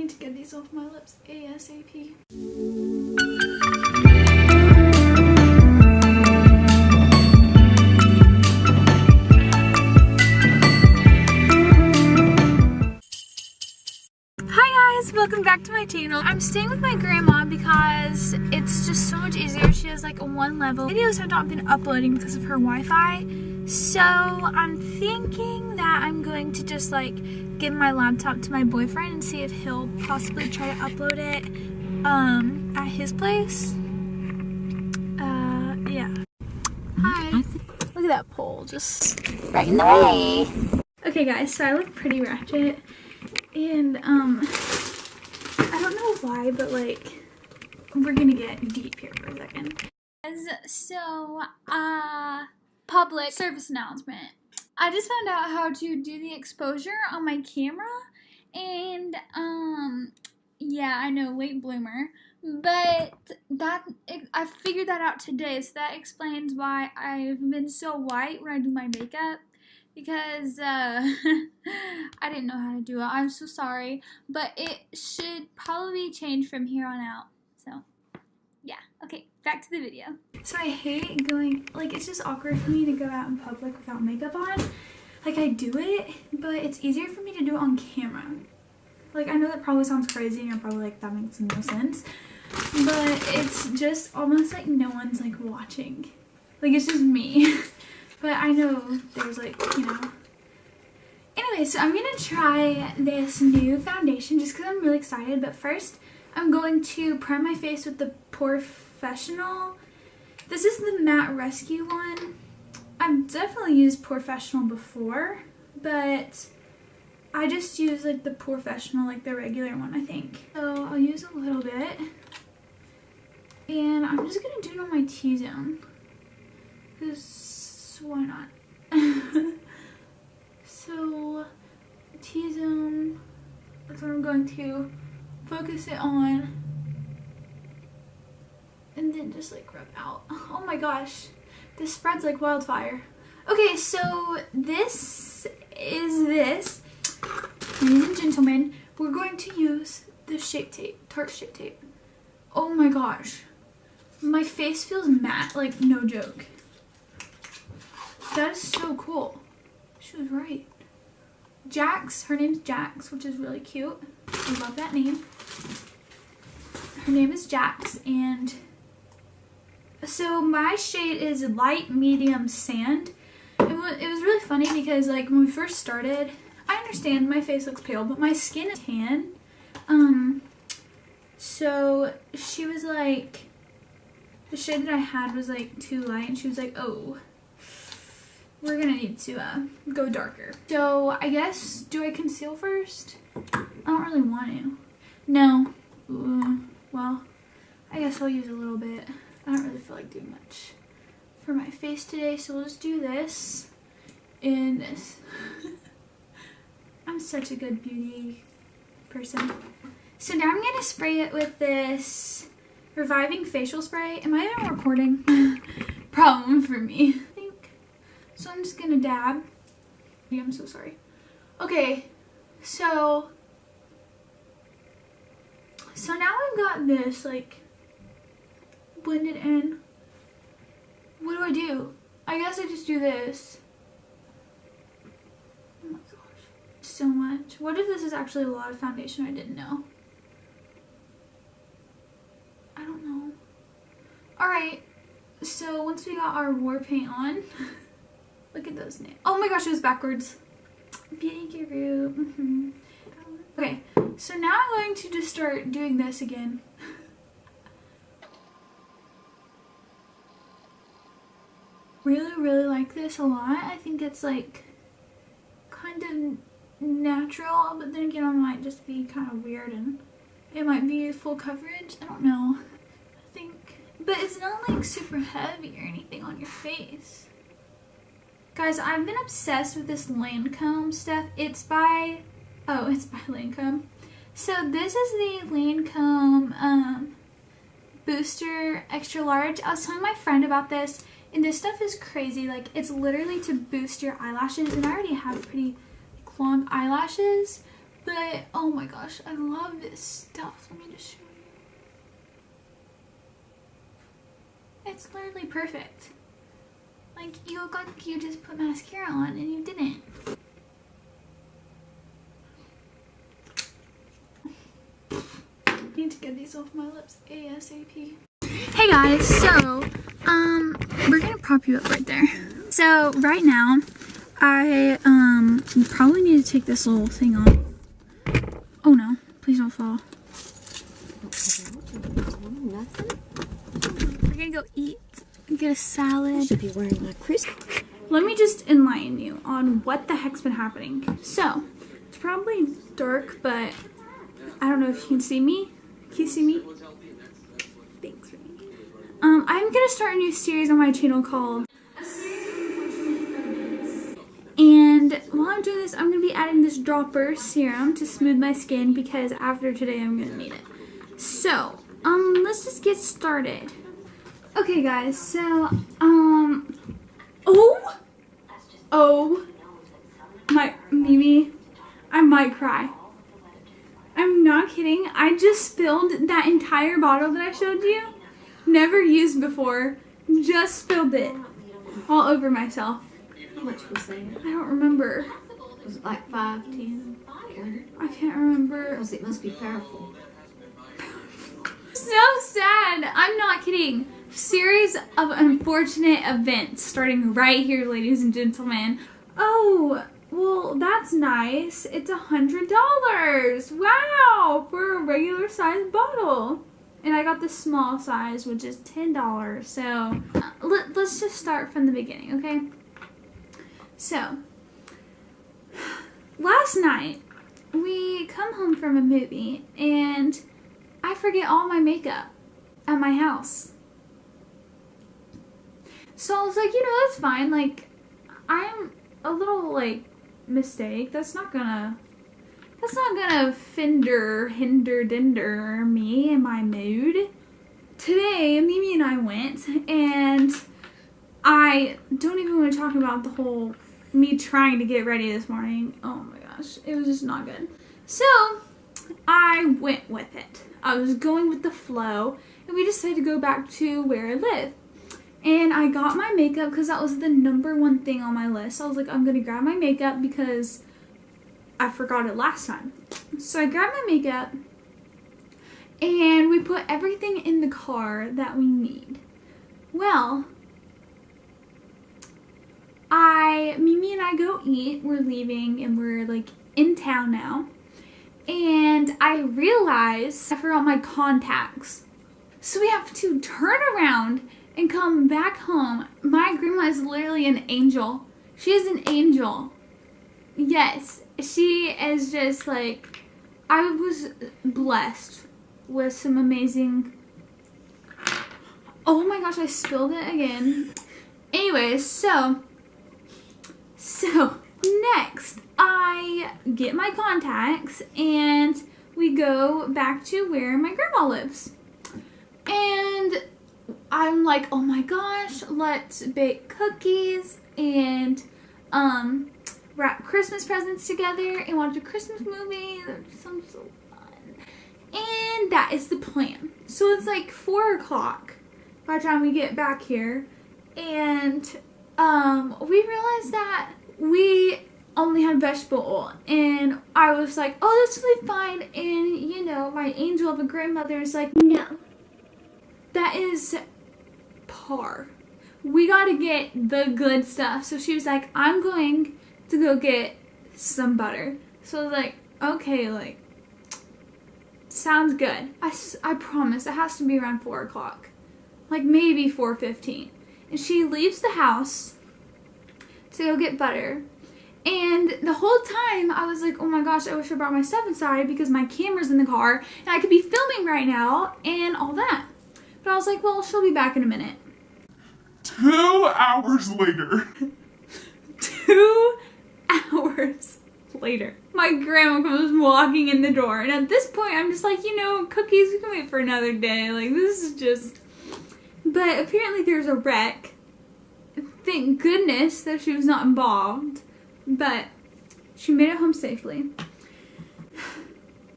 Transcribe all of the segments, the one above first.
need to get these off my lips ASAP. Hi guys, welcome back to my channel. I'm staying with my grandma because it's just so much easier. She has like a one level. Videos have not been uploading because of her Wi-Fi. So I'm thinking that I'm going to just like give my laptop to my boyfriend and see if he'll possibly try to upload it at his place. Yeah. Hi. Look at that pole just right in the way. Okay guys, so I look pretty ratchet and I don't know why, but like we're gonna get deep here for a second. So public service announcement. I just found out how to do the exposure on my camera, and yeah, I know, late bloomer, but I figured that out today, so that explains why I've been so white when I do my makeup, because I didn't know how to do it. I'm so sorry, but it should probably change from here on out. So yeah, okay, back to the video. So I hate going, like, it's just awkward for me to go out in public without makeup on. Like, I do it, but it's easier for me to do it on camera. Like, I know that probably sounds crazy and you're probably like, that makes no sense, but it's just almost like no one's like watching. Like, it's just me. But I know there's like, you know. Anyway, so I'm gonna try this new foundation just because I'm really excited, but first I'm going to prime my face with the Professional. This is the Matte Rescue one. I've definitely used Professional before, but I just use like the Professional, like the regular one, I think. So I'll use a little bit, and I'm just gonna do it on my T-zone, because why not? So T-zone, that's what I'm going to focus it on, and then just like rub out. Oh my gosh, this spreads like wildfire. Okay, so this is this. Ladies and gentlemen, we're going to use the Shape Tape, Tarte Shape Tape. Oh my gosh, my face feels matte, like no joke. That is so cool. She was right. Jax, her name's Jax, which is really cute. I love that name. Her name is Jax, and so my shade is light medium sand. It was really funny because like when we first started, I understand my face looks pale, but my skin is tan. So she was like, the shade that I had was like too light, and she was like, oh, we're gonna need to go darker. So I guess, do I conceal first? I don't really want to. No. Well, I guess I'll use a little bit. I don't really feel like doing much for my face today, so we'll just do this and this. I'm such a good beauty person. So now I'm gonna spray it with this Reviving Facial Spray. Am I even recording? Problem for me, I think. So I'm just gonna dab. Yeah, I'm so sorry. Okay, so now I've got this like blended in. What do I do? I guess I just do this. Oh my gosh, so much. What if this is actually a lot of foundation I didn't know? I don't know. Alright, so once we got our war paint on, look at those nails. Oh my gosh, it was backwards. Beauty guru. Okay, so now I'm going to just start doing this again. Really like this a lot. I think it's like kind of natural, but then again, it might just be kind of weird and it might be full coverage. I don't know. I think, but it's not like super heavy or anything on your face. Guys, I've been obsessed with this Lancome stuff. It's by Lancome. So this is the Lancome Booster Extra Large. I was telling my friend about this, and this stuff is crazy. Like, it's literally to boost your eyelashes, and I already have pretty long eyelashes, But oh my gosh, I love this stuff. Let me just show you. It's literally perfect. Like, you look like you just put mascara on and you didn't. I need to get these off my lips ASAP. Hey guys, so we're gonna prop you up right there. So right now I probably need to take this little thing off. Oh no, please don't fall. We're gonna go eat, get a salad. Should be wearing my crisp. Let me just enlighten you on what the heck's been happening. So it's probably dark, but I don't know if you can see me. Can you see me? Thanks. I'm gonna start a new series on my channel called And while I'm doing this, I'm going to be adding this dropper serum to smooth my skin because after today I'm going to need it. So, let's just get started. Okay guys, so, Mimi, I might cry. I'm not kidding. I just spilled that entire bottle that I showed you. Never used before. Just spilled it all over myself. How much was that? I don't remember. Was it like 5, 10? I can't remember. Because it must be powerful. So sad. I'm not kidding. Series of unfortunate events starting right here, ladies and gentlemen. Oh, well, that's nice. It's $100. Wow, for a regular size bottle. And I got the small size, which is $10. So let's just start from the beginning, okay? So, last night, we come home from a movie, and I forget all my makeup at my house. So I was like, you know, that's fine. Like, I'm a little, like, mistake. That's not gonna hinder me in my mood. Today, Mimi and I went, and I don't even want to talk about the whole me trying to get ready this morning. Oh my gosh, it was just not good. So I went with it. I was going with the flow, and we decided to go back to where I live. And I got my makeup because that was the #1 thing on my list. I was like, I'm gonna grab my makeup because I forgot it last time. So I grabbed my makeup, and we put everything in the car that we need. Well, Mimi and I go eat, we're leaving, and we're like in town now. And I realized I forgot my contacts. So we have to turn around and come back home. My grandma is literally an angel. She is an angel. Yes, she is just like, I was blessed with some amazing, oh my gosh, I spilled it again. Anyways, so next I get my contacts and we go back to where my grandma lives. And I'm like, oh my gosh, let's bake cookies and wrap Christmas presents together and watch a Christmas movie. That sounds so fun. And that is the plan. So it's like 4 o'clock by the time we get back here. And we realized that we only had vegetable oil. And I was like, oh, this will be fine. And, you know, my angel of a grandmother is like, no. That is par. We gotta get the good stuff. So she was like, I'm going to go get some butter. So I was like, okay, like, sounds good. I promise it has to be around 4 o'clock. Like maybe 4:15. And she leaves the house to go get butter. And the whole time I was like, oh my gosh, I wish I brought my stuff inside because my camera's in the car and I could be filming right now and all that. But I was like, well, she'll be back in a minute. 2 hours later. 2 hours later. My grandma comes walking in the door. And at this point, I'm just like, you know, cookies, we can wait for another day. Like, this is just... But apparently there's a wreck. Thank goodness that she was not involved. But she made it home safely.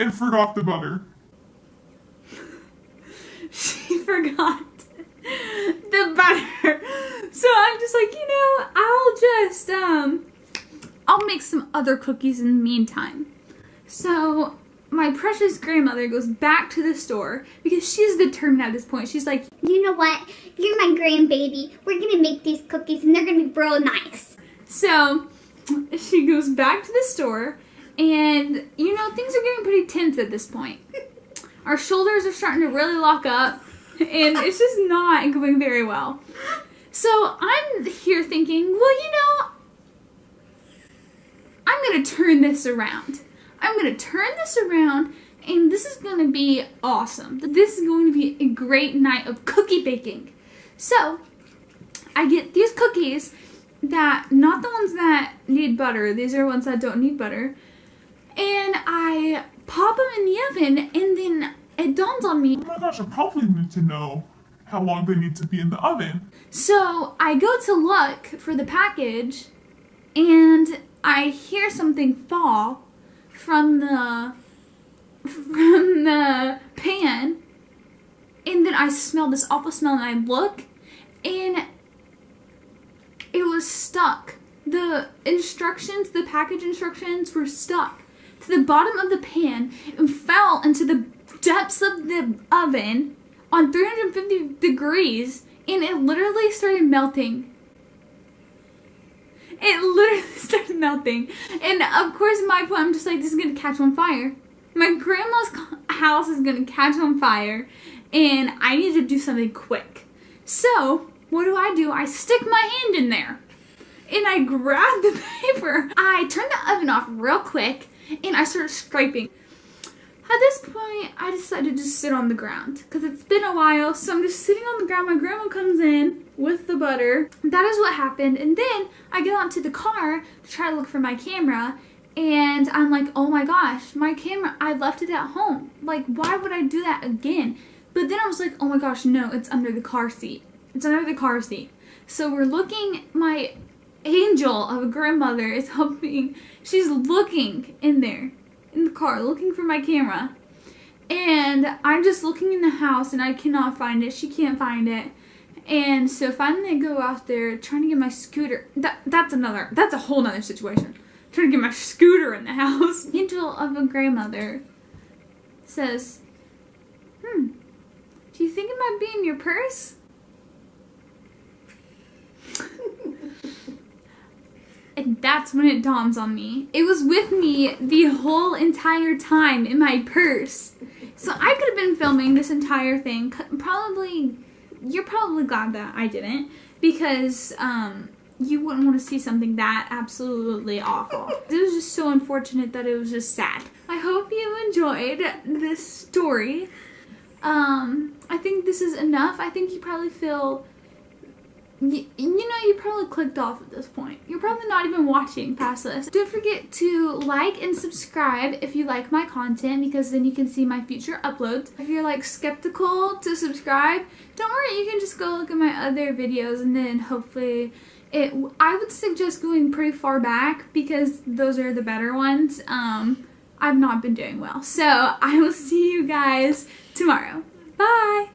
and forgot the butter. She forgot the butter. So I'm just like, I'll make some other cookies in the meantime. So my precious grandmother goes back to the store because she's determined at this point. She's like, you know what? You're my grandbaby. We're going to make these cookies and they're going to be real nice. So she goes back to the store and, things are getting pretty tense at this point. Our shoulders are starting to really lock up and it's just not going very well. So I'm here thinking, well, I'm going to turn this around. I'm going to turn this around and this is going to be awesome. This is going to be a great night of cookie baking. So I get these cookies that, not the ones that need butter, these are ones that don't need butter, and I pop them in the oven and then it dawns on me. Oh my gosh, I probably need to know how long they need to be in the oven. So I go to look for the package and I hear something fall from the pan, and then I smell this awful smell and I look and it was stuck. The package instructions were stuck to the bottom of the pan and fell into the depths of the oven on 350 degrees, and it literally started melting. It literally started melting. And of course, at my point, I'm just like, this is going to catch on fire. My grandma's house is going to catch on fire, and I need to do something quick. So, what do? I stick my hand in there, and I grab the paper. I turn the oven off real quick, and I start scraping. At this point, I decided to just sit on the ground because it's been a while, so I'm just sitting on the ground. My grandma comes in with the butter. That is what happened, and then I get onto the car to try to look for my camera, and I'm like, oh my gosh, my camera, I left it at home. Like, why would I do that again? But then I was like, oh my gosh, no, it's under the car seat. It's under the car seat. So we're looking, my angel of a grandmother is helping. She's looking in there, in the car, looking for my camera. And I'm just looking in the house and I cannot find it. She can't find it. And so finally I go out there trying to get my scooter. That's a whole nother situation. Trying to get my scooter in the house. Angel of a grandmother says, do you think it might be in your purse? And that's when it dawns on me. It was with me the whole entire time in my purse. So I could have been filming this entire thing. You're probably glad that I didn't, because you wouldn't want to see something that absolutely awful. It was just so unfortunate that it was just sad. I hope you enjoyed this story. I think this is enough. I think you probably feel, you probably clicked off at this point. You're probably not even watching past this. Don't forget to like and subscribe if you like my content, because then you can see my future uploads. If you're like skeptical to subscribe, don't worry, you can just go look at my other videos, and then hopefully I would suggest going pretty far back because those are the better ones. I've not been doing well. So I will see you guys tomorrow. Bye!